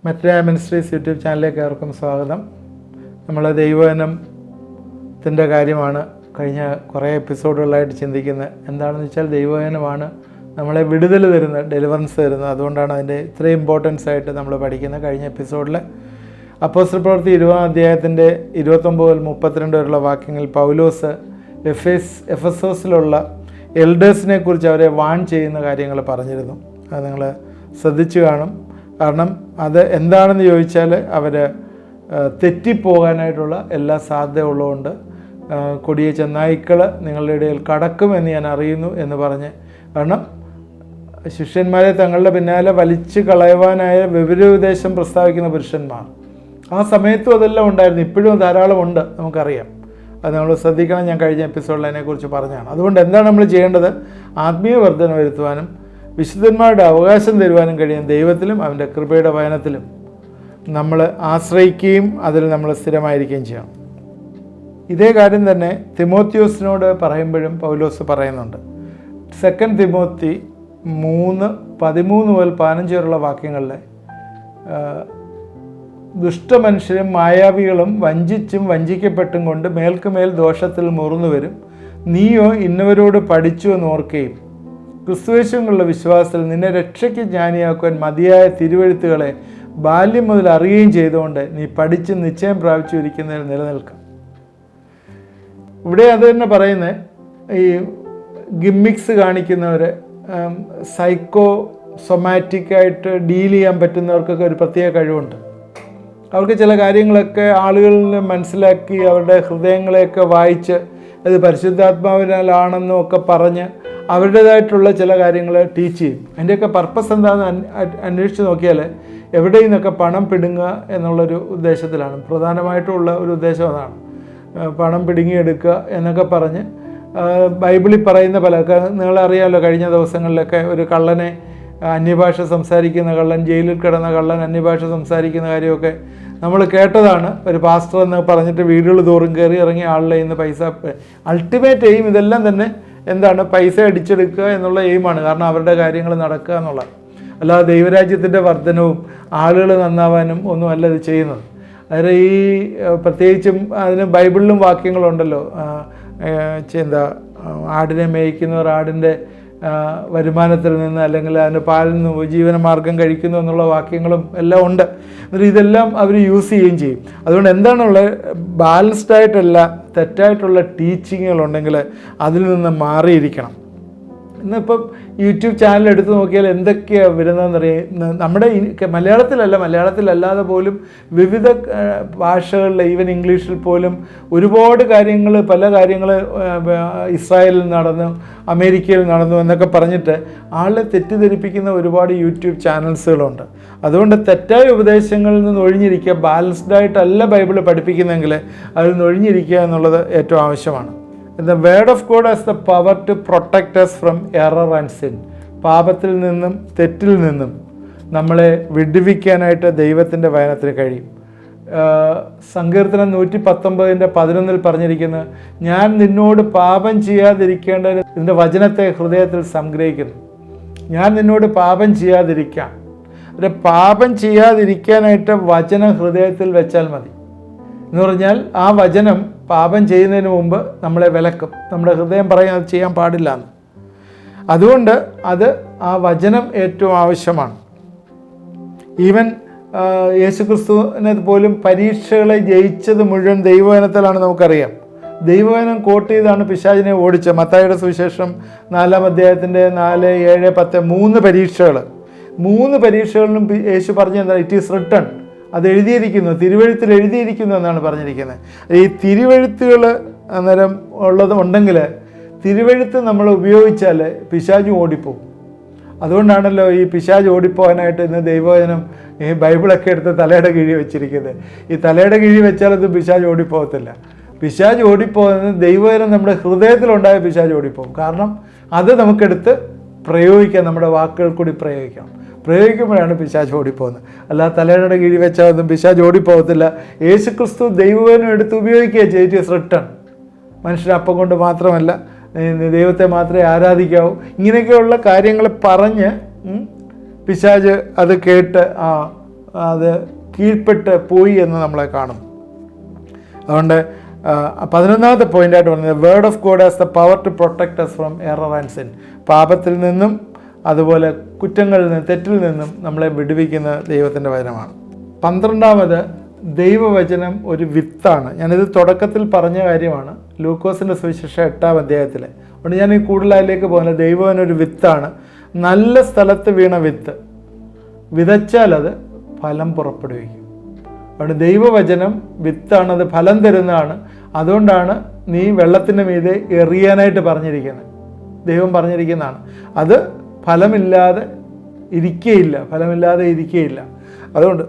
മെട്രിയ ministries YouTube ചാനലിലേക്ക് ഏവർക്കും സ്വാഗതം. നമ്മൾ ദൈവവചനത്തിൻ്റെ കാര്യമാണ് കഴിഞ്ഞ കുറേ എപ്പിസോഡുകളായിട്ട് ചിന്തിക്കുന്നത്. എന്താണെന്ന് വെച്ചാൽ ദൈവവചനമാണ് നമ്മളെ വിടുതൽ തരുന്നത്, ഡെലിവറൻസ് തരുന്നത്. അതുകൊണ്ടാണ് അതിൻ്റെ ഇത്രയും ഇമ്പോർട്ടൻസ് ആയിട്ട് നമ്മൾ പഠിക്കുന്നത്. കഴിഞ്ഞ എപ്പിസോഡിൽ അപ്പോസ്തല പ്രവൃത്തി 20-ാം അധ്യായത്തിൻ്റെ 29-32 വരെയുള്ള വാക്യങ്ങളിൽ പൗലോസ് എഫെസോസിലുള്ള എൽഡേഴ്സിനെ കുറിച്ച് അവരെ വാൺ ചെയ്യുന്ന കാര്യങ്ങൾ പറഞ്ഞിരുന്നു. അത് നിങ്ങൾ ശ്രദ്ധിച്ചു കാണും. കാരണം അത് എന്താണെന്ന് ചോദിച്ചാൽ അവർ തെറ്റിപ്പോകാനായിട്ടുള്ള എല്ലാ സാധ്യത ഉള്ളതുകൊണ്ട് കൊടിയ ചെന്നായ്ക്കൾ നിങ്ങളുടെ ഇടയിൽ കടക്കുമെന്ന് ഞാൻ അറിയുന്നു എന്ന് പറഞ്ഞ്, കാരണം ശിഷ്യന്മാരെ തങ്ങളുടെ പിന്നാലെ വലിച്ചു കളയുവാനായ വിവരോപദേശം പ്രസ്താവിക്കുന്ന പുരുഷന്മാർ ആ സമയത്തും അതെല്ലാം ഉണ്ടായിരുന്നു. ഇപ്പോഴും ധാരാളം ഉണ്ട്, നമുക്കറിയാം. അത് നമ്മൾ ശ്രദ്ധിക്കണം. ഞാൻ കഴിഞ്ഞ എപ്പിസോഡിൽ അതിനെക്കുറിച്ച് പറഞ്ഞതാണ്. അതുകൊണ്ട് എന്താണ് നമ്മൾ ചെയ്യേണ്ടത്? ആത്മീയ വർധന വരുത്തുവാനും വിശുദ്ധന്മാരുടെ അവകാശം തരുവാനും കഴിയും ദൈവത്തിലും അവൻ്റെ കൃപയുടെ വചനത്തിലും നമ്മൾ ആശ്രയിക്കുകയും അതിൽ നമ്മൾ സ്ഥിരമായിരിക്കുകയും ചെയ്യണം. ഇതേ കാര്യം തന്നെ തിമോത്തിയോസിനോട് പറയുമ്പോഴും പൗലോസ് പറയുന്നുണ്ട്. 2 തിമോത്തി 3:13 മുതൽ 15 വരെയുള്ള വാക്യങ്ങളിൽ ദുഷ്ടമനുഷ്യരും മായാവികളും വഞ്ചിച്ചും വഞ്ചിക്കപ്പെട്ടും കൊണ്ട് മേൽക്കുമേൽ ദോഷത്തിൽ മുറിന്നു വരും. നീയോ ഇന്നവരോട് പഠിച്ചു എന്ന് ഓർക്കുകയും ക്രിസ്തുയേശുവിലുള്ള വിശ്വാസത്തിൽ നിന്നെ രക്ഷയ്ക്ക് ജ്ഞാനിയാക്കുവാൻ മതിയായ തിരുവെഴുത്തുകളെ ബാല്യം മുതൽ അറിയുകയും ചെയ്തുകൊണ്ട് നീ പഠിച്ച് നിശ്ചയം പ്രാപിച്ചു ഇരിക്കുന്നതിൽ നിലനിൽക്കാം. ഇവിടെ അത് തന്നെ പറയുന്നത്, ഈ ഗിമ്മിക്സ് കാണിക്കുന്നവർ, സൊമാറ്റിക്കായിട്ട് ഡീൽ ചെയ്യാൻ പറ്റുന്നവർക്കൊക്കെ ഒരു പ്രത്യേക കഴിവുണ്ട്. അവർക്ക് ചില കാര്യങ്ങളൊക്കെ ആളുകളിൽ മനസ്സിലാക്കി അവരുടെ ഹൃദയങ്ങളെയൊക്കെ വായിച്ച് അത് പരിശുദ്ധാത്മാവിനാലാണെന്നും ഒക്കെ പറഞ്ഞ് അവരുടേതായിട്ടുള്ള ചില കാര്യങ്ങൾ ടീച്ച് ചെയ്യും. അതിൻ്റെയൊക്കെ പർപ്പസ് എന്താണെന്ന് അന്വേഷിച്ച് നോക്കിയാൽ എവിടെ നിന്നൊക്കെ പണം പിടുങ്ങുക എന്നുള്ളൊരു ഉദ്ദേശത്തിലാണ്. പ്രധാനമായിട്ടുള്ള ഒരു ഉദ്ദേശം അതാണ്. പണം പിടുങ്ങിയെടുക്കുക എന്നൊക്കെ പറഞ്ഞ് ബൈബിളിൽ പറയുന്ന പല, നിങ്ങളറിയാമല്ലോ, കഴിഞ്ഞ ദിവസങ്ങളിലൊക്കെ ഒരു കള്ളനെ, അന്യഭാഷ സംസാരിക്കുന്ന കള്ളൻ, ജയിലിൽ കിടന്ന കള്ളൻ അന്യഭാഷ സംസാരിക്കുന്ന കാര്യമൊക്കെ നമ്മൾ കേട്ടതാണ്. ഒരു പാസ്റ്റർ എന്ന് പറഞ്ഞിട്ട് വീടുകൾ തോറും കയറി ഇറങ്ങി ആളുടെ കയ്യിൽ നിന്ന് പൈസ, അൾട്ടിമേറ്റ് എയിം ഇതെല്ലാം തന്നെ എന്താണ്? പൈസ അടിച്ചെടുക്കുക എന്നുള്ള എയിമാണ്. കാരണം അവരുടെ കാര്യങ്ങൾ നടക്കുക എന്നുള്ളത്. അല്ലാതെ ദൈവരാജ്യത്തിൻ്റെ വർധനവും ആളുകൾ നന്നാവാനും ഒന്നും അല്ല ഇത് ചെയ്യുന്നത്. അതായത് ഈ പ്രത്യേകിച്ചും അതിന് ബൈബിളിലും വാക്യങ്ങളുണ്ടല്ലോ. എന്താ, ആടിനെ മേയ്ക്കുന്നവർ ആടിൻ്റെ വരുമാനത്തിൽ നിന്ന് അല്ലെങ്കിൽ അതിൻ്റെ പാലിൽ നിന്ന് ഉപജീവനമാർഗം കഴിക്കുന്നു എന്നുള്ള വാക്യങ്ങളും എല്ലാം ഉണ്ട്. എന്നിട്ട് ഇതെല്ലാം അവർ യൂസ് ചെയ്യുകയും ചെയ്യും. അതുകൊണ്ട് എന്താണുള്ളത്? ബാലൻസ്ഡ് ആയിട്ടല്ല, തെറ്റായിട്ടുള്ള ടീച്ചിങ്ങുകളുണ്ടെങ്കിൽ അതിൽ നിന്ന് മാറിയിരിക്കണം. ഇന്നിപ്പം യൂട്യൂബ് ചാനൽ എടുത്ത് നോക്കിയാൽ എന്തൊക്കെയാണ് വരുന്നതെന്നറിയാം. നമ്മുടെ മലയാളത്തിലല്ലാതെ പോലും വിവിധ ഭാഷകളിൽ, ഈവൻ ഇംഗ്ലീഷിൽ പോലും ഒരുപാട് കാര്യങ്ങൾ, പല കാര്യങ്ങൾ ഇസ്രായേലിൽ നടന്നു, അമേരിക്കയിൽ നടന്നു എന്നൊക്കെ പറഞ്ഞിട്ട് ആളെ തെറ്റിദ്ധരിപ്പിക്കുന്ന ഒരുപാട് യൂട്യൂബ് ചാനൽസുകളുണ്ട്. അതുകൊണ്ട് തെറ്റായ ഉപദേശങ്ങളിൽ നിന്ന് ഒഴിഞ്ഞിരിക്കുക, ബാലൻസ്ഡ് ആയിട്ടല്ല ബൈബിൾ പഠിപ്പിക്കുന്നെങ്കിൽ അതിൽ നിന്ന് ഒഴിഞ്ഞിരിക്കുക എന്നുള്ളത് ഏറ്റവും ആവശ്യമാണ്. The word of God has the power to protect us from error and sin. പാപത്തിൽ നിന്നും തെറ്റിൽ നിന്നും നമ്മളെ വിടുവിക്കാനായിട്ട് ദൈവത്തിൻ്റെ വചനത്തിന് കഴിയും. സങ്കീർത്തനം 119:11 പറഞ്ഞിരിക്കുന്നത്, ഞാൻ നിന്നോട് പാപം ചെയ്യാതിരിക്കേണ്ടതിന് നിൻ്റെ വചനത്തെ ഹൃദയത്തിൽ സംഗ്രഹിക്കുന്നു. ഞാൻ നിന്നോട് പാപം ചെയ്യാതിരിക്കാം. പാപം ചെയ്യാതിരിക്കാനായിട്ട് വചനം ഹൃദയത്തിൽ വെച്ചാൽ മതി. എന്ന് പറഞ്ഞാൽ ആ വചനം പാപം ചെയ്യുന്നതിന് മുമ്പ് നമ്മളെ വിലക്കും. നമ്മുടെ ഹൃദയം പറയും അത് ചെയ്യാൻ പാടില്ല എന്ന്. അതുകൊണ്ട് ആ വചനം ഏറ്റവും ആവശ്യമാണ്. ഈവൻ യേശുക്രിസ്തുവിനെ പോലും പരീക്ഷകളെ ജയിച്ചത് മുഴുവൻ ദൈവവചനത്തിലാണ്, നമുക്കറിയാം. ദൈവവചനം കോട്ട് ചെയ്താണ് പിശാചിനെ ഓടിച്ചത്. മത്തായിയുടെ സുവിശേഷം 4-ാം അധ്യായത്തിൻ്റെ 4, 7, 10 3 പരീക്ഷകളിലും യേശു പറഞ്ഞ എന്താ? It is written. അത് എഴുതിയിരിക്കുന്നു, തിരുവെഴുത്തിൽ എഴുതിയിരിക്കുന്നു എന്നാണ് പറഞ്ഞിരിക്കുന്നത്. ഈ തിരുവെഴുത്തുകൾ അന്നേരം ഉണ്ടെങ്കിൽ തിരുവെഴുത്ത് നമ്മൾ ഉപയോഗിച്ചാൽ പിശാച് ഓടിപ്പോകും. അതുകൊണ്ടാണല്ലോ ഈ പിശാച് ഓടിപ്പോകാനായിട്ട് ഇന്ന് ദൈവവചനം, ഈ ബൈബിളൊക്കെ എടുത്ത് തലയുടെ കീഴിൽ വെച്ചിരിക്കുന്നത്. ഈ തലയുടെ കീഴിൽ വെച്ചാൽ അത് പിശാച് ഓടിപ്പോകത്തില്ല. പിശാച് ഓടിപ്പോകുന്നത് ദൈവവചനം നമ്മുടെ ഹൃദയത്തിലുണ്ടായ പിശാച് ഓടിപ്പോകും. കാരണം അത് നമുക്കെടുത്ത് പ്രയോഗിക്കാം, നമ്മുടെ വാക്കുകൾ കൂടി പ്രയോഗിക്കുമ്പോഴാണ് പിശാച് ഓടിപ്പോകുന്നത്. അല്ലാതെ തലയുടെ കീഴിൽ വെച്ചാൽ ഒന്നും പിശാച് ഓടിപ്പോകത്തില്ല. യേശുക്രിസ്തു ദൈവവചനം എടുത്ത് ഉപയോഗിക്കുക ചെയ്ത് റിട്ടൺ. മനുഷ്യൻ അപ്പം കൊണ്ട് മാത്രമല്ല, ദൈവത്തെ മാത്രമേ ആരാധിക്കാവൂ, ഇങ്ങനെയൊക്കെയുള്ള കാര്യങ്ങൾ പറഞ്ഞ് പിശാച് അത് കേട്ട് അത് കീഴ്പ്പെട്ട് പോയി എന്ന് നമ്മളെ കാണും. അതുകൊണ്ട് 11ാമത്തെ പോയിൻ്റായിട്ട് പറഞ്ഞത് word of God has the power to protect us from error and sin. പാപത്തിൽ നിന്നും അതുപോലെ കുറ്റങ്ങളിൽ നിന്നും തെറ്റിൽ നിന്നും നമ്മളെ വിടുവിക്കുന്ന ദൈവത്തിൻ്റെ വചനമാണ്. 12ാമത് ദൈവവചനം ഒരു വിത്താണ്. ഞാനിത് തുടക്കത്തിൽ പറഞ്ഞ കാര്യമാണ്, ലൂക്കോസിൻ്റെ സുവിശേഷം 8ാം അധ്യായത്തിൽ. അതുകൊണ്ട് ഞാൻ ഈ കൂടുതൽ അതിലേക്ക് പോകുന്നത്, ദൈവവചനം ഒരു വിത്താണ്. നല്ല സ്ഥലത്ത് വീണ വിത്ത് വിതച്ചാൽ അത് ഫലം പുറപ്പെടുവിക്കും. അതുകൊണ്ട് ദൈവവചനം വിത്താണ്, അത് ഫലം തരുന്നതാണ്. അതുകൊണ്ടാണ് നീ വെള്ളത്തിൻ്റെ മീതെ എറിയാനായിട്ട് പറഞ്ഞിരിക്കുന്നത്. ദൈവം പറഞ്ഞിരിക്കുന്നതാണ്. അത് ഫലമില്ലാതെ ഇരിക്കുകയില്ല. അതുകൊണ്ട്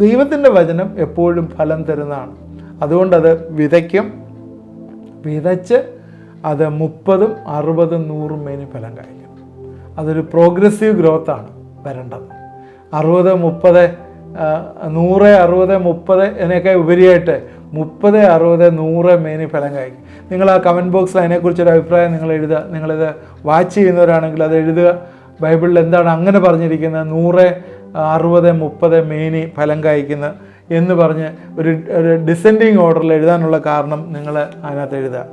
ദൈവത്തിൻ്റെ വചനം എപ്പോഴും ഫലം തരുന്നതാണ്. അതുകൊണ്ടത് വിതച്ച് അത് 30, 60, 100 മേനി ഫലം കായ്ക്കും. അതൊരു പ്രോഗ്രസീവ് ഗ്രോത്താണ് വരേണ്ടത്. 60, 30, 100, 60, 30 എന്നൊക്കെ ഉപരിയായിട്ട് 30, 60, 100 മേനി ഫലം കായ്ക്കും. നിങ്ങൾ ആ കമൻറ്റ് ബോക്സിൽ അതിനെക്കുറിച്ചൊരു അഭിപ്രായം നിങ്ങൾ എഴുതുക. നിങ്ങളിത് വാച്ച് ചെയ്യുന്നവരാണെങ്കിൽ അത് എഴുതുക. ബൈബിളിൽ എന്താണ് അങ്ങനെ പറഞ്ഞിരിക്കുന്നത്, 100, 60, 30 മേനി ഫലം കായ്ക്കുന്ന എന്ന് പറഞ്ഞ് ഒരു ഡിസെൻഡിങ് ഓർഡറിൽ എഴുതാനുള്ള കാരണം നിങ്ങൾ അതിനകത്ത് എഴുതുക.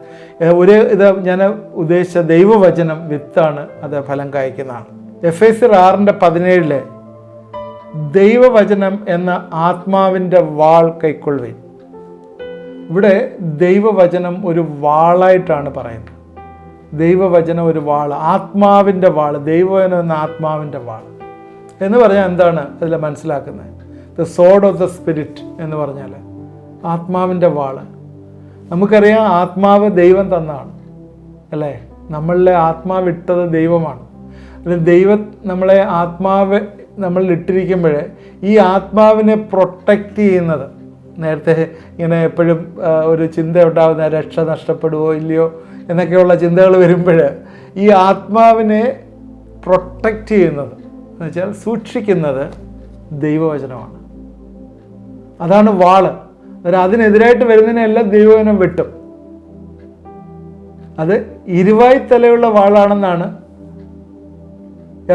ഇത് ഞാൻ ഉദ്ദേശിച്ച ദൈവവചനം വിത്താണ്, അത് ഫലം കായ്ക്കുന്നതാണ്. എഫേസ്യർ 6:17 ദൈവവചനം എന്ന ആത്മാവിൻ്റെ വാൾ കൈക്കൊള്ളുവിൻ. ഇവിടെ ദൈവവചനം ഒരു വാളായിട്ടാണ് പറയുന്നത്. ദൈവവചനം ഒരു വാൾ, ആത്മാവിൻ്റെ വാൾ. ദൈവവചനം എന്ന ആത്മാവിൻ്റെ വാൾ എന്ന് പറഞ്ഞാൽ എന്താണ് അതിൽ മനസ്സിലാക്കുന്നത്? ദ സോഡ് ഓഫ് ദ സ്പിരിറ്റ് എന്ന് പറഞ്ഞാൽ ആത്മാവിൻ്റെ വാൾ. നമുക്കറിയാം ആത്മാവ് ദൈവം തന്നാണ്, അല്ലേ? നമ്മളിലെ ആത്മാവ് ഇട്ടത് ദൈവമാണ്. ദൈവം നമ്മളെ ആത്മാവ് നമ്മളിൽ ഇട്ടിരിക്കുമ്പോൾ ഈ ആത്മാവിനെ പ്രൊട്ടക്റ്റ് ചെയ്യുന്നത്, നേരത്തെ ഇങ്ങനെ എപ്പോഴും ഒരു ചിന്ത ഉണ്ടാകുന്ന രക്ഷ നഷ്ടപ്പെടുവോ ഇല്ലയോ എന്നൊക്കെയുള്ള ചിന്തകൾ വരുമ്പോൾ ഈ ആത്മാവിനെ പ്രൊട്ടക്റ്റ് ചെയ്യുന്നത് എന്ന് വെച്ചാൽ സൂക്ഷിക്കുന്നത് ദൈവവചനമാണ്. അതാണ് വാള്. അതിനെതിരായിട്ട് വരുന്നതിനെല്ലാം ദൈവവചനം വെട്ടും. അത് ഇരുവായ്ത്തലയുള്ള വാളാണെന്നാണ്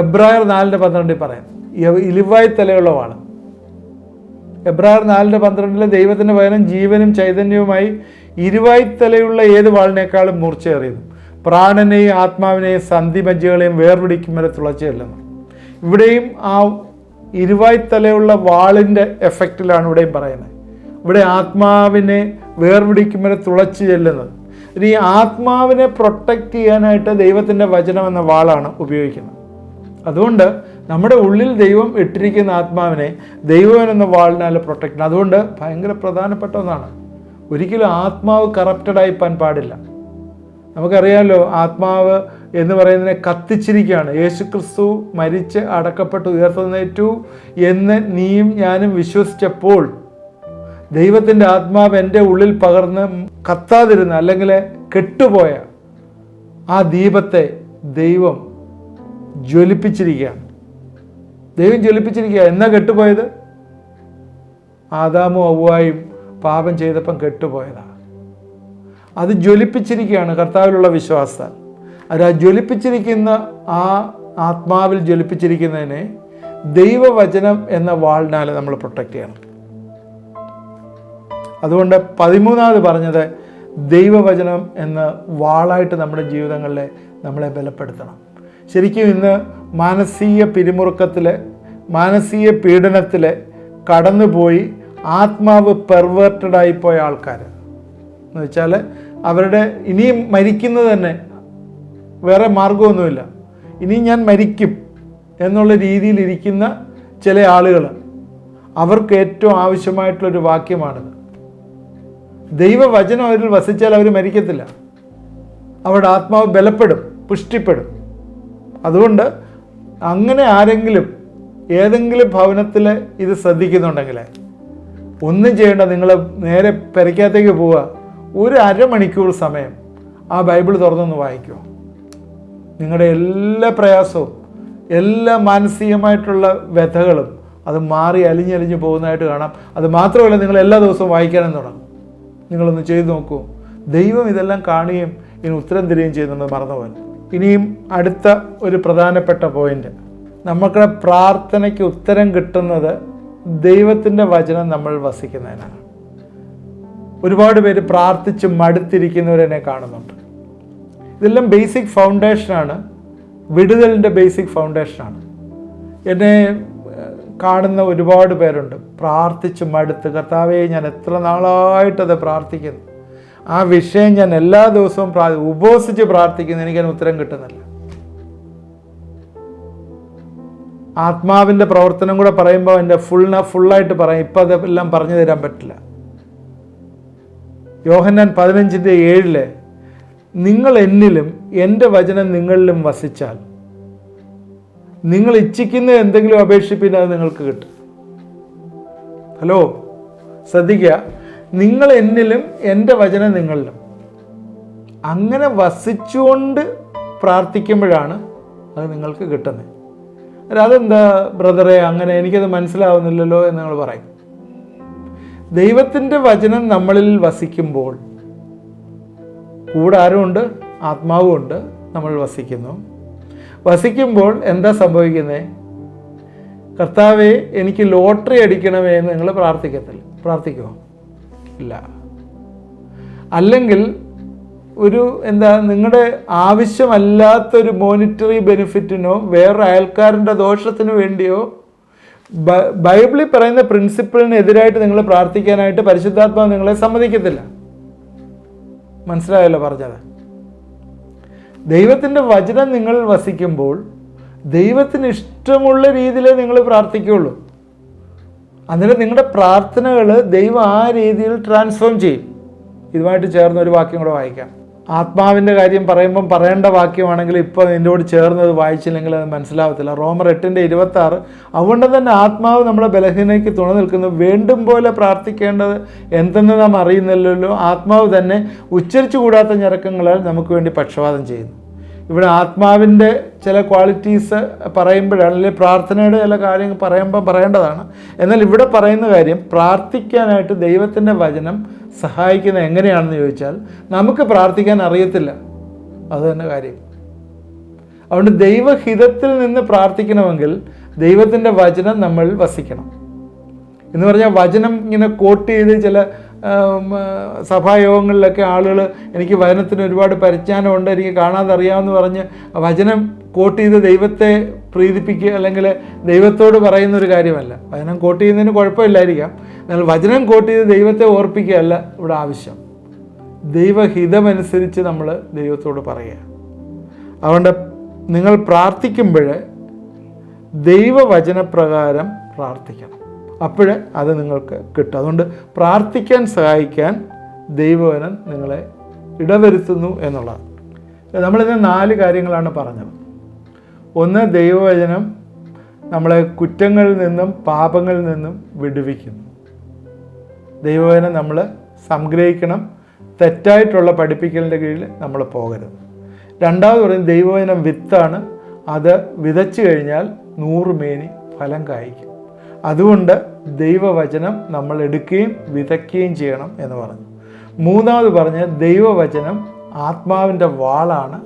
എബ്രായർ 4:12 പറയുന്നത്. ഇരുവായ്ത്തലയുള്ള വാള്. എബ്രായർ 4:12 ദൈവത്തിൻ്റെ വചനം ജീവനും ചൈതന്യവുമായി ഇരുവായ്ത്തലയുള്ള ഏത് വാളിനേക്കാളും മൂർച്ചയേറിയതും പ്രാണനെയും ആത്മാവിനെയും സന്ധിമജ്ജകളെയും വേർപിടിക്കും വരെ തുളച്ചു ചെല്ലുന്നു. ഇവിടെയും ആ ഇരുവായ്ത്തലയുള്ള വാളിൻ്റെ എഫക്റ്റിലാണ് ഇവിടെയും പറയുന്നത്. ഇവിടെ ആത്മാവിനെ വേർപിടിക്കും വരെ തുളച്ചു ചെല്ലുന്നത്. ഈ ആത്മാവിനെ പ്രൊട്ടക്റ്റ് ചെയ്യാനായിട്ട് ദൈവത്തിൻ്റെ വചനം എന്ന വാളാണ് ഉപയോഗിക്കുന്നത്. അതുകൊണ്ട് നമ്മുടെ ഉള്ളിൽ ദൈവം ഇട്ടിരിക്കുന്ന ആത്മാവിനെ ദൈവം എന്ന വാളിനാൽ പ്രൊട്ടക്റ്റ് ചെയ്യണം. അതുകൊണ്ട് ഭയങ്കര പ്രധാനപ്പെട്ട ഒന്നാണ്. ഒരിക്കലും ആത്മാവ് കറപ്റ്റഡായി പോകാൻ പാടില്ല. നമുക്കറിയാമല്ലോ, ആത്മാവ് എന്ന് പറയുന്നതിനെ കത്തിച്ചിരിക്കുകയാണ്. യേശുക്രിസ്തു മരിച്ച് അടക്കപ്പെട്ട് ഉയർത്തെഴുന്നേറ്റു എന്ന് നീയും ഞാനും വിശ്വസിച്ചപ്പോൾ ദൈവത്തിൻ്റെ ആത്മാവ് എൻ്റെ ഉള്ളിൽ പകർന്ന് കത്താതിരുന്ന അല്ലെങ്കിൽ കെട്ടുപോയ ആ ദീപത്തെ ദൈവം ജ്വലിപ്പിച്ചിരിക്കുകയാണ്. എന്നാ കെട്ടുപോയത്? ആദാമും ഹവ്വായും പാപം ചെയ്തപ്പം കെട്ടുപോയതാണ്. അത് ജ്വലിപ്പിച്ചിരിക്കുകയാണ് കർത്താവിലുള്ള വിശ്വാസത്താൽ. അത് ആ ജ്വലിപ്പിച്ചിരിക്കുന്ന ആ ആത്മാവിൽ ജ്വലിപ്പിച്ചിരിക്കുന്നതിനെ ദൈവവചനം എന്ന വാളിനാൽ നമ്മൾ പ്രൊട്ടക്റ്റ് ചെയ്യണം. അതുകൊണ്ട് 13ാമത് പറഞ്ഞത് ദൈവവചനം എന്ന വാളായിട്ട് നമ്മുടെ ജീവിതങ്ങളിൽ നമ്മളെ ബലപ്പെടുത്തണം. ശരിക്കും ഇന്ന് മാനസിക പിരിമുറുക്കത്തിൽ, മാനസിക പീഡനത്തിൽ കടന്നുപോയി ആത്മാവ് പെർവേർട്ടഡായിപ്പോയ ആൾക്കാർ എന്ന് വെച്ചാൽ അവരുടെ ഇനിയും മരിക്കുന്നത് തന്നെ വേറെ മാർഗമൊന്നുമില്ല, ഇനിയും ഞാൻ മരിക്കും എന്നുള്ള രീതിയിലിരിക്കുന്ന ചില ആളുകൾ, അവർക്ക് ഏറ്റവും ആവശ്യമായിട്ടുള്ളൊരു വാക്യമാണിത്. ദൈവവചനം അവരിൽ വസിച്ചാൽ അവർ മരിക്കത്തില്ല. അവരുടെ ആത്മാവ് ബലപ്പെടും, പുഷ്ടിപ്പെടും. അതുകൊണ്ട് അങ്ങനെ ആരെങ്കിലും ഏതെങ്കിലും ഭവനത്തിൽ ഇത് ശ്രദ്ധിക്കുന്നുണ്ടെങ്കിൽ ഒന്നും ചെയ്യേണ്ട, നിങ്ങൾ നേരെ പെരയ്ക്കകത്തേക്ക് പോവുക, ഒരു അരമണിക്കൂർ സമയം ആ ബൈബിൾ തുറന്നൊന്ന് വായിക്കുക. നിങ്ങളുടെ എല്ലാ പ്രയാസവും എല്ലാ മാനസികമായിട്ടുള്ള വ്യഥകളും അത് മാറി അലിഞ്ഞലിഞ്ഞ് പോകുന്നതായിട്ട് കാണാം. അത് മാത്രമല്ല, നിങ്ങൾ എല്ലാ ദിവസവും വായിക്കാനും തുടങ്ങും. നിങ്ങളൊന്ന് ചെയ്തു നോക്കൂ. ദൈവം ഇതെല്ലാം കാണുകയും ഇതിന് ഉത്തരം തരികയും ചെയ്യുന്നത് മറന്നുപോയി. ഇനിയും അടുത്ത ഒരു പ്രധാനപ്പെട്ട പോയിന്റ്, നമുക്ക് പ്രാർത്ഥനയ്ക്ക് ഉത്തരം കിട്ടുന്നത് ദൈവത്തിൻ്റെ വചനം നമ്മൾ വസിക്കുന്നതിനാണ്. ഒരുപാട് പേര് പ്രാർത്ഥിച്ച് മടുത്തിരിക്കുന്നവരെന്നെ കാണുന്നുണ്ട്. ഇതെല്ലാം ബേസിക് ഫൗണ്ടേഷനാണ്, വിടുതലിൻ്റെ ബേസിക് ഫൗണ്ടേഷനാണ്. എന്നെ കാണുന്ന ഒരുപാട് പേരുണ്ട് പ്രാർത്ഥിച്ച് മടുത്ത്, കർത്താവേ ഞാൻ എത്ര നാളായിട്ടത് പ്രാർത്ഥിക്കുന്നു, ആ വിഷയം ഞാൻ എല്ലാ ദിവസവും ഉപവസിച്ച് പ്രാർത്ഥിക്കുന്നു, എനിക്കതിന് ഉത്തരം കിട്ടുന്നില്ല. ആത്മാവിൻ്റെ പ്രവർത്തനം കൂടെ പറയുമ്പോൾ എൻ്റെ ഫുള്ളായിട്ട് പറയും, ഇപ്പം അതെല്ലാം പറഞ്ഞു തരാൻ പറ്റില്ല. യോഹന്നാൻ 15:7 നിങ്ങൾ എന്നിലും എൻ്റെ വചനം നിങ്ങളിലും വസിച്ചാൽ നിങ്ങൾ ഇച്ഛിക്കുന്ന എന്തെങ്കിലും അപേക്ഷിപ്പിന് അത് നിങ്ങൾക്ക് കിട്ടും. ഹലോ, ശ്രദ്ധിക്കുക, നിങ്ങൾ എന്നിലും എൻ്റെ വചനം നിങ്ങളിലും. അങ്ങനെ വസിച്ചുകൊണ്ട് പ്രാർത്ഥിക്കുമ്പോഴാണ് അത് നിങ്ങൾക്ക് കിട്ടുന്നത്. അതെന്താ ബ്രദറെ അങ്ങനെ എനിക്കത് മനസ്സിലാവുന്നില്ലല്ലോ എന്ന് നിങ്ങൾ പറയും. ദൈവത്തിൻ്റെ വചനം നമ്മളിൽ വസിക്കുമ്പോൾ കൂടെ ആരുമുണ്ട്? ആത്മാവുമുണ്ട്. നമ്മൾ വസിക്കുമ്പോൾ എന്താ സംഭവിക്കുന്നത്? കർത്താവേ എനിക്ക് ലോട്ടറി അടിക്കണമേ എന്ന് നിങ്ങൾ പ്രാർത്ഥിക്കുമോ? ഇല്ല. അല്ലെങ്കിൽ നിങ്ങളുടെ ആവശ്യമല്ലാത്തൊരു മോണിറ്ററി ബെനിഫിറ്റിനോ വേറെ അയൽക്കാരൻ്റെ ദോഷത്തിനു വേണ്ടിയോ ബൈബിളിൽ പറയുന്ന പ്രിൻസിപ്പിളിന് എതിരായിട്ട് നിങ്ങൾ പ്രാർത്ഥിക്കാനായിട്ട് പരിശുദ്ധാത്മാവ് നിങ്ങളെ സമ്മതിക്കത്തില്ല. മനസ്സിലായല്ലോ പറഞ്ഞത്? ദൈവത്തിൻ്റെ വചനം നിങ്ങൾ വസിക്കുമ്പോൾ ദൈവത്തിന് ഇഷ്ടമുള്ള രീതിയിലേ നിങ്ങൾ പ്രാർത്ഥിക്കുകയുള്ളൂ. അന്നേരം നിങ്ങളുടെ പ്രാർത്ഥനകൾ ദൈവം ആ രീതിയിൽ ട്രാൻസ്ഫോം ചെയ്യും. ഇതുമായിട്ട് ചേർന്ന് ഒരു വാക്യം കൂടെ വായിക്കാം. ആത്മാവിൻ്റെ കാര്യം പറയുമ്പം പറയേണ്ട വാക്യമാണെങ്കിൽ ഇപ്പോൾ നിൻ്റെയോട് ചേർന്നത് വായിച്ചില്ലെങ്കിൽ അത് മനസ്സിലാവത്തില്ല. റോമർ 8:26 അതുകൊണ്ട് തന്നെ ആത്മാവ് നമ്മളെ ബലഹീനതയ്ക്ക് തുണ നിൽക്കുന്നു, വേണ്ടും പോലെ പ്രാർത്ഥിക്കേണ്ടത് എന്തെന്ന് നാം അറിയുന്നില്ലല്ലോ, ആത്മാവ് തന്നെ ഉച്ചരിച്ചു കൂടാത്ത ഞരക്കങ്ങളാൽ നമുക്ക് വേണ്ടി പക്ഷപാതം ചെയ്യുന്നു. ഇവിടെ ആത്മാവിൻ്റെ ചില ക്വാളിറ്റീസ് പറയുമ്പോഴാണ്, അല്ലെങ്കിൽ പ്രാർത്ഥനയുടെ ചില കാര്യങ്ങൾ പറയുമ്പോൾ പറയേണ്ടതാണ്. എന്നാൽ ഇവിടെ പറയുന്ന കാര്യം പ്രാർത്ഥിക്കാനായിട്ട് ദൈവത്തിൻ്റെ വചനം സഹായിക്കുന്നത് എങ്ങനെയാണെന്ന് ചോദിച്ചാൽ നമുക്ക് പ്രാർത്ഥിക്കാൻ അറിയത്തില്ല. അത് തന്നെ കാര്യം. അതുകൊണ്ട് ദൈവഹിതത്തിൽ നിന്ന് പ്രാർത്ഥിക്കണമെങ്കിൽ ദൈവത്തിൻ്റെ വചനം നമ്മൾ വസിക്കണം. എന്ന് പറഞ്ഞാൽ വചനം ഇങ്ങനെ കോട്ട് ചെയ്ത് ചില സഭായോഗങ്ങളിലൊക്കെ ആളുകൾ എനിക്ക് വചനത്തിന് ഒരുപാട് പരിജ്ഞാനമുണ്ട്, എനിക്ക് കാണാതെ അറിയാമെന്ന് പറഞ്ഞ് വചനം കോട്ട് ചെയ്ത് ദൈവത്തെ പ്രീതിപ്പിക്കുക അല്ലെങ്കിൽ ദൈവത്തോട് പറയുന്നൊരു കാര്യമല്ല. വചനം കോട്ട് ചെയ്യുന്നതിന് കുഴപ്പമില്ലായിരിക്കാം, എന്നാൽ വചനം കോട്ട് ചെയ്ത് ദൈവത്തെ ഓർപ്പിക്കുകയല്ല ഇവിടെ ആവശ്യം. ദൈവഹിതമനുസരിച്ച് നമ്മൾ ദൈവത്തോട് പറയുക. അതുകൊണ്ട് നിങ്ങൾ പ്രാർത്ഥിക്കുമ്പോൾ ദൈവവചനപ്രകാരം പ്രാർത്ഥിക്കണം, അപ്പോഴേ അത് നിങ്ങൾക്ക് കിട്ടും. അതുകൊണ്ട് പ്രാർത്ഥിക്കാൻ സഹായിക്കാൻ ദൈവവചനം നിങ്ങളെ ഇടവരുത്തുന്നു എന്നുള്ളതാണ്. നമ്മളിന്ന് 4 കാര്യങ്ങളാണ് പറഞ്ഞത്. ഒന്ന്, ദൈവവചനം നമ്മളെ കുറ്റങ്ങളിൽ നിന്നും പാപങ്ങളിൽ നിന്നും വിടുവിക്കുന്നു. ദൈവവചനം നമ്മൾ സംഗ്രഹിക്കണം, തെറ്റായിട്ടുള്ള പഠിപ്പിക്കലിൻ്റെ കീഴിൽ നമ്മൾ പോകരുത്. രണ്ടാമത് പറയും ദൈവവചനം വിത്താണ്, അത് വിതച്ചു കഴിഞ്ഞാൽ 100 മേനി ഫലം കായ്ക്കും. അതുകൊണ്ട് ദൈവവചനം നമ്മൾ എടുക്കുകയും വിതയ്ക്കുകയും ചെയ്യണം എന്ന് പറഞ്ഞു. മൂന്നാമത് പറഞ്ഞ് ദൈവവചനം ആത്മാവിൻ്റെ വാളാണ്.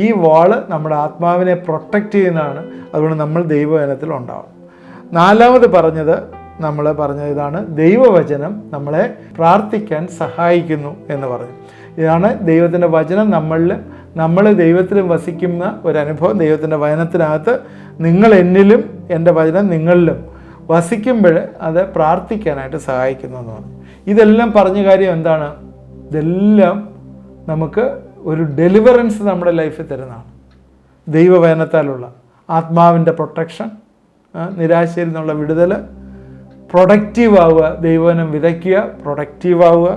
ഈ വാള് നമ്മുടെ ആത്മാവിനെ പ്രൊട്ടക്റ്റ് ചെയ്യുന്നതാണ്. അതുകൊണ്ട് നമ്മൾ ദൈവവചനത്തിൽ ഉണ്ടാവും. നാലാമത് നമ്മൾ പറഞ്ഞത് ഇതാണ്, ദൈവവചനം നമ്മളെ പ്രാർത്ഥിക്കാൻ സഹായിക്കുന്നു എന്ന് പറഞ്ഞു. ഇതാണ് ദൈവത്തിൻ്റെ വചനം നമ്മൾ ദൈവത്തിലും വസിക്കുന്ന ഒരനുഭവം. ദൈവത്തിൻ്റെ വചനത്തിനകത്ത് നിങ്ങൾ എന്നിലും എൻ്റെ വചനം നിങ്ങളിലും വസിക്കുമ്പോൾ അത് പ്രാർത്ഥിക്കാനായിട്ട് സഹായിക്കുന്നു എന്ന് പറഞ്ഞു. ഇതെല്ലാം പറഞ്ഞ കാര്യം എന്താണ്? ഇതെല്ലാം നമുക്ക് ഒരു ഡെലിവറൻസ് നമ്മുടെ ലൈഫിൽ തരുന്നതാണ്. ദൈവവചനത്താലുള്ള ആത്മാവിൻ്റെ പ്രൊട്ടക്ഷൻ, നിരാശയിൽ നിന്നുള്ള വിടുതൽ, പ്രൊഡക്റ്റീവ് ആവുക, ദൈവവചനം വിതയ്ക്കുക, പ്രൊഡക്റ്റീവ് ആവുക,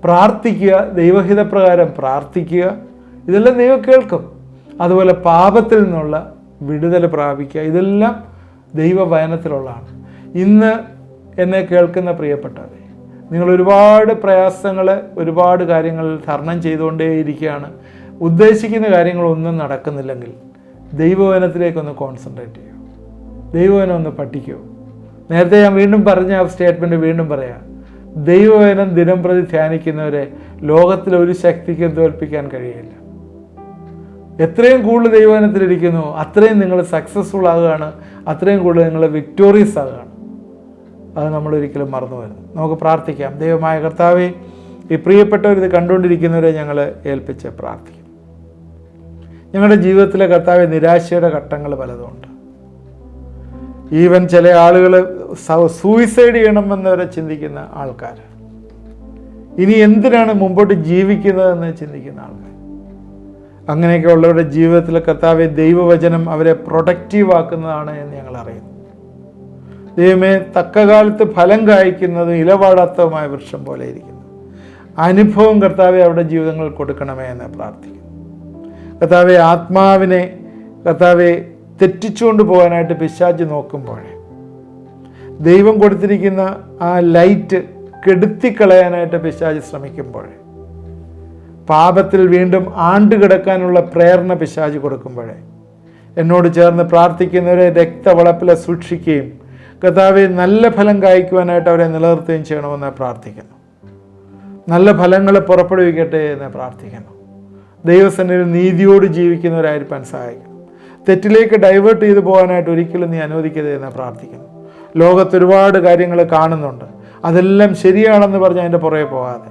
പ്രാർത്ഥിക്കുക, ദൈവഹിതപ്രകാരം പ്രാർത്ഥിക്കുക, ഇതെല്ലാം ദൈവം കേൾക്കും. അതുപോലെ പാപത്തിൽ നിന്നുള്ള വിടുതൽ പ്രാപിക്കുക, ഇതെല്ലാം ദൈവവചനത്തിലുള്ളതാണ്. ഇന്ന് എന്നെ കേൾക്കുന്ന പ്രിയപ്പെട്ടവരെ, നിങ്ങൾ ഒരുപാട് പ്രയാസങ്ങൾ, ഒരുപാട് കാര്യങ്ങൾ തരണം ചെയ്തുകൊണ്ടേയിരിക്കുകയാണ്. ഉദ്ദേശിക്കുന്ന കാര്യങ്ങളൊന്നും നടക്കുന്നില്ലെങ്കിൽ ദൈവവചനത്തിലേക്കൊന്ന് കോൺസെൻട്രേറ്റ് ചെയ്യൂ, ദൈവവചനം ഒന്ന് പഠിക്കൂ. നേരത്തെ ഞാൻ വീണ്ടും പറഞ്ഞ ആ സ്റ്റേറ്റ്മെൻറ്റ് വീണ്ടും പറയാം. ദൈവവചനം ദിനം പ്രതി ധ്യാനിക്കുന്നവരെ ലോകത്തിലെ ഒരു ശക്തിക്കും തോൽപ്പിക്കാൻ കഴിയില്ല. എത്രയും കൂടുതൽ ദൈവവചനത്തിലിരിക്കുന്നു അത്രയും നിങ്ങൾ സക്സസ്ഫുൾ ആകുകയാണ്, അത്രയും കൂടുതൽ നിങ്ങൾ വിക്ടോറിയസ് ആകുകയാണ്. അത് നമ്മളൊരിക്കലും മറന്നു വരുന്നു. നമുക്ക് പ്രാർത്ഥിക്കാം. ദൈവമായ കർത്താവേ, ഈ പ്രിയപ്പെട്ടവരിത് കണ്ടുകൊണ്ടിരിക്കുന്നവരെ ഞങ്ങൾ ഏൽപ്പിച്ച് പ്രാർത്ഥിക്കും. ഞങ്ങളുടെ ജീവിതത്തിലെ കർത്താവെ, നിരാശയുടെ ഘട്ടങ്ങൾ പലതുമുണ്ട്. ഈവൻ ചില ആളുകൾ സൂയിസൈഡ് ചെയ്യണമെന്നവരെ ചിന്തിക്കുന്ന ആൾക്കാർ, ഇനി എന്തിനാണ് മുമ്പോട്ട് ജീവിക്കുന്നതെന്ന് ചിന്തിക്കുന്ന ആൾക്കാർ, അങ്ങനെയൊക്കെ ഉള്ളവരുടെ ജീവിതത്തിലെ കർത്താവെ, ദൈവവചനം അവരെ പ്രൊഡക്റ്റീവ് ആക്കുന്നതാണ് എന്ന് ഞങ്ങൾ അറിയുന്നു. ദൈവമേ, തക്കകാലത്ത് ഫലം കായ്ക്കുന്നതും ഇലവാടാത്തതുമായ വൃക്ഷം പോലെ ഇരിക്കുന്നു അനുഭവം കർത്താവെ അവരുടെ ജീവിതങ്ങളിൽ കൊടുക്കണമേ എന്ന് പ്രാർത്ഥിക്കുന്നു. കർത്താവെ, ആത്മാവിനെ കർത്താവെ തെറ്റിച്ചുകൊണ്ട് പോകാനായിട്ട് പിശാച് നോക്കുമ്പോഴേ, ദൈവം കൊടുത്തിരിക്കുന്ന ആ ലൈറ്റ് കെടുത്തിക്കളയാനായിട്ട് പിശാച് ശ്രമിക്കുമ്പോഴേ, പാപത്തിൽ വീണ്ടും ആണ്ടുകിടക്കാനുള്ള പ്രേരണ പിശാച് കൊടുക്കുമ്പോഴേ, എന്നോട് ചേർന്ന് പ്രാർത്ഥിക്കുന്നവരെ രക്തവളപ്പിലെ സൂക്ഷിക്കുകയും കർത്താവെ നല്ല ഫലം കായ്ക്കുവാനായിട്ട് അവരെ നിലനിർത്തുകയും ചെയ്യണമെന്ന് പ്രാർത്ഥിക്കുന്നു. നല്ല ഫലങ്ങൾ പുറപ്പെടുവിക്കട്ടെ എന്ന് പ്രാർത്ഥിക്കുന്നു. ദൈവസന്നിധിയിൽ നീതിയോട് ജീവിക്കുന്നവരായിരിക്കാൻ സഹായിക്കണം. തെറ്റിലേക്ക് ഡൈവേർട്ട് ചെയ്തു പോകാനായിട്ട് ഒരിക്കലും നീ അനുവദിക്കരുത് എന്ന് പ്രാർത്ഥിക്കുന്നു. ലോകത്ത് ഒരുപാട് കാര്യങ്ങൾ കാണുന്നുണ്ട്, അതെല്ലാം ശരിയാണെന്ന് പറഞ്ഞ് അതിൻ്റെ പുറകെ പോകാതെ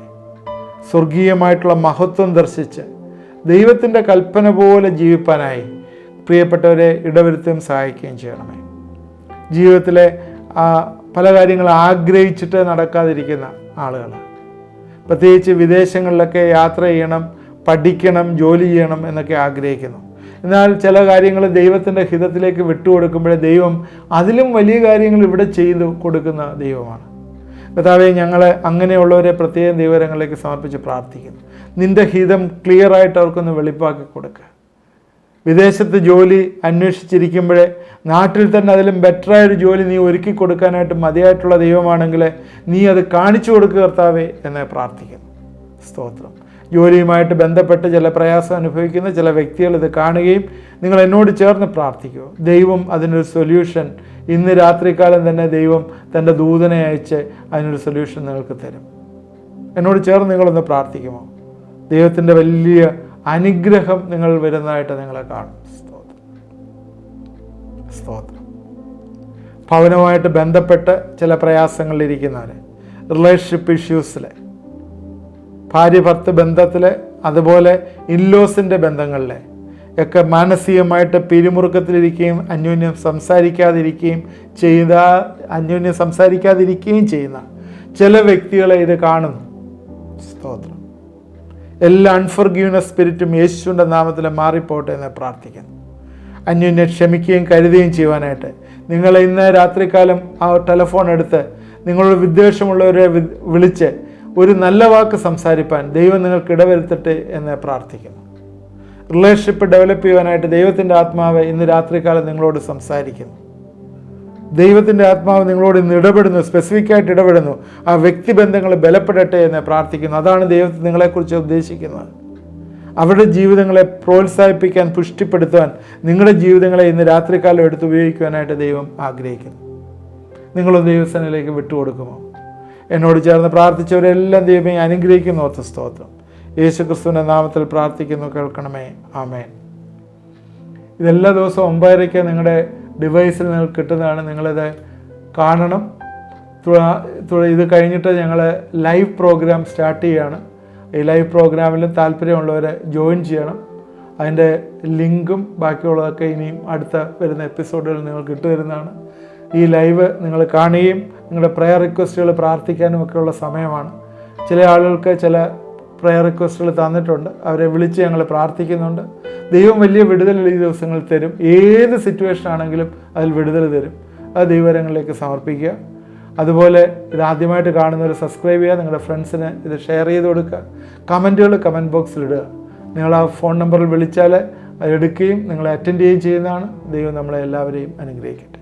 സ്വർഗീയമായിട്ടുള്ള മഹത്വം ദർശിച്ച് ദൈവത്തിൻ്റെ കൽപ്പന പോലെ ജീവിപ്പാനായി പ്രിയപ്പെട്ടവരെ ഇടവരുത്തുകയും സഹായിക്കുകയും ചെയ്യണമേ. ജീവിതത്തിലെ പല കാര്യങ്ങൾ ആഗ്രഹിച്ചിട്ട് നടക്കാതിരിക്കുന്ന ആളുകൾ, പ്രത്യേകിച്ച് വിദേശങ്ങളിലൊക്കെ യാത്ര ചെയ്യണം, പഠിക്കണം, ജോലി ചെയ്യണം എന്നൊക്കെ ആഗ്രഹിക്കുന്നു. എന്നാൽ ചില കാര്യങ്ങൾ ദൈവത്തിൻ്റെ ഹിതത്തിലേക്ക് വിട്ടുകൊടുക്കുമ്പോഴേ ദൈവം അതിലും വലിയ കാര്യങ്ങൾ ഇവിടെ ചെയ്തു കൊടുക്കുന്ന ദൈവമാണ്. കർത്താവേ, ഞങ്ങൾ അങ്ങനെയുള്ളവരെ പ്രത്യേകം ദൈവകരങ്ങളിലേക്ക് സമർപ്പിച്ച് പ്രാർത്ഥിക്കുന്നു. നിൻ്റെ ഹിതം ക്ലിയറായിട്ട് അവർക്കൊന്ന് വെളിപ്പാക്കി കൊടുക്കുക. വിദേശത്ത് ജോലി അന്വേഷിച്ചിരിക്കുമ്പോഴേ നാട്ടിൽ തന്നെ അതിലും ബെറ്ററായൊരു ജോലി നീ ഒരുക്കി കൊടുക്കാനായിട്ട് മതിയായിട്ടുള്ള ദൈവമാണെങ്കിൽ നീ അത് കാണിച്ചു കൊടുക്കുക കർത്താവേ എന്ന് പ്രാർത്ഥിക്കുന്നു. സ്തോത്രം. ജോലിയുമായിട്ട് ബന്ധപ്പെട്ട് ചില പ്രയാസം അനുഭവിക്കുന്ന ചില വ്യക്തികൾ ഇത് കാണുകയും നിങ്ങൾ എന്നോട് ചേർന്ന് പ്രാർത്ഥിക്കുക. ദൈവം അതിനൊരു സൊല്യൂഷൻ ഇന്ന് രാത്രികാലം തന്നെ ദൈവം തൻ്റെ ദൂതനെ അയച്ച് അതിനൊരു സൊല്യൂഷൻ നിങ്ങൾക്ക് തരും. എന്നോട് ചേർന്ന് നിങ്ങളൊന്ന് പ്രാർത്ഥിക്കുമോ? ദൈവത്തിൻ്റെ വലിയ അനുഗ്രഹം നിങ്ങൾ വരുന്നതായിട്ട് നിങ്ങളെ കാണും. സ്തോത്രം. ഭവനവുമായിട്ട് ബന്ധപ്പെട്ട് ചില പ്രയാസങ്ങളിലിരിക്കുന്നവർ, റിലേഷൻഷിപ്പ് ഇഷ്യൂസിൽ, ഭാര്യ ഭർത്തൃ ബന്ധത്തിൽ, അതുപോലെ ഇൻലോസിൻ്റെ ബന്ധങ്ങളിലെ ഒക്കെ മാനസികമായിട്ട് പിരിമുറുക്കത്തിലിരിക്കുകയും അന്യോന്യം സംസാരിക്കാതിരിക്കുകയും ചെയ്യുന്ന ചില വ്യക്തികളെ ഇത് കാണുന്നു. സ്തോത്രം. എല്ലാ അൺഫർഗീവ്നെസ് സ്പിരിറ്റും യേശുവിൻ്റെ നാമത്തിൽ മാറിപ്പോട്ടെ എന്ന് പ്രാർത്ഥിക്കുന്നു. അന്യോന്യം ക്ഷമിക്കുകയും കരുതുകയും ചെയ്യുവാനായിട്ട് നിങ്ങൾ ഇന്ന് രാത്രികാലം ആ ടെലിഫോൺ എടുത്ത് നിങ്ങളോട് വിദ്വേഷമുള്ളവരെ വിളിച്ച് ഒരു നല്ല വാക്ക് സംസാരിപ്പാൻ ദൈവം നിങ്ങൾക്ക് ഇടവരുത്തട്ടെ എന്ന് പ്രാർത്ഥിക്കുന്നു. റിലേഷൻഷിപ്പ് ഡെവലപ്പ് ചെയ്യുവാനായിട്ട് ദൈവത്തിൻ്റെ ആത്മാവ് ഇന്ന് രാത്രികാലം നിങ്ങളോട് സംസാരിക്കുന്നു. ദൈവത്തിൻ്റെ ആത്മാവ് നിങ്ങളോട് ഇന്ന് ഇടപെടുന്നു, സ്പെസിഫിക്കായിട്ട് ഇടപെടുന്നു. ആ വ്യക്തിബന്ധങ്ങൾ ബലപ്പെടട്ടെ എന്ന് പ്രാർത്ഥിക്കുന്നു. അതാണ് ദൈവത്തിന് നിങ്ങളെക്കുറിച്ച് ഉദ്ദേശിക്കുന്നത്. അവരുടെ ജീവിതങ്ങളെ പ്രോത്സാഹിപ്പിക്കാൻ, പുഷ്ടിപ്പെടുത്തുവാൻ നിങ്ങളുടെ ജീവിതങ്ങളെ ഇന്ന് രാത്രികാലം എടുത്ത് ഉപയോഗിക്കുവാനായിട്ട് ദൈവം ആഗ്രഹിക്കുന്നു. നിങ്ങളൊന്ന് ദൈവസന്നിധിയിലേക്ക് വിട്ടുകൊടുക്കുമോ? എന്നോട് ചേർന്ന് പ്രാർത്ഥിച്ചവരെല്ലാം ദൈവമേ അനുഗ്രഹിക്കുന്നു. ഓർത്ത് സ്തോത്രം. യേശു ക്രിസ്തുവിൻ്റെ നാമത്തിൽ പ്രാർത്ഥിക്കുന്നു, കേൾക്കണമേ. ആമേൻ. ഇതെല്ലാ ദിവസവും 9:30 നിങ്ങളുടെ ഡിവൈസിൽ നിങ്ങൾക്ക് കിട്ടുന്നതാണ്. നിങ്ങളിത് കാണണം. ഇത് കഴിഞ്ഞിട്ട് ഞങ്ങൾ ലൈവ് പ്രോഗ്രാം സ്റ്റാർട്ട് ചെയ്യുകയാണ്. ഈ ലൈവ് പ്രോഗ്രാമിലും താല്പര്യമുള്ളവർ ജോയിൻ ചെയ്യണം. അതിൻ്റെ ലിങ്കും ബാക്കിയുള്ളതൊക്കെ ഇനിയും അടുത്ത വരുന്ന എപ്പിസോഡുകളിൽ നിങ്ങൾക്ക് ഇട്ടുതരുന്നതാണ്. ഈ ലൈവ് നിങ്ങൾ കാണുകയും നിങ്ങളുടെ പ്രയർ റിക്വസ്റ്റുകൾ പ്രാർത്ഥിക്കാനും ഒക്കെയുള്ള സമയമാണ്. ചില ആളുകൾക്ക് ചില പ്രയർ റിക്വസ്റ്റുകൾ തന്നിട്ടുണ്ട്, അവരെ വിളിച്ച് ഞങ്ങൾ പ്രാർത്ഥിക്കുന്നുണ്ട്. ദൈവം വലിയ വിടുതൽ ഈ ദിവസങ്ങളിൽ തരും. ഏത് സിറ്റുവേഷൻ ആണെങ്കിലും അതിൽ വിടുതൽ തരും. അത് ദൈവകരങ്ങളിലേക്ക് സമർപ്പിക്കുക. അതുപോലെ ഇത് ആദ്യമായിട്ട് കാണുന്നവർ സബ്സ്ക്രൈബ് ചെയ്യുക, നിങ്ങളുടെ ഫ്രണ്ട്സിന് ഇത് ഷെയർ ചെയ്ത് കൊടുക്കുക. കമൻറ്റുകൾ കമൻറ്റ് ബോക്സിൽ ഇടുക. നിങ്ങൾ ആ ഫോൺ നമ്പറിൽ വിളിച്ചാൽ അത് എടുക്കുകയും നിങ്ങളെ അറ്റൻഡ് ചെയ്യുകയും ചെയ്യുന്നതാണ്. ദൈവം നമ്മളെ എല്ലാവരെയും അനുഗ്രഹിക്കട്ടെ.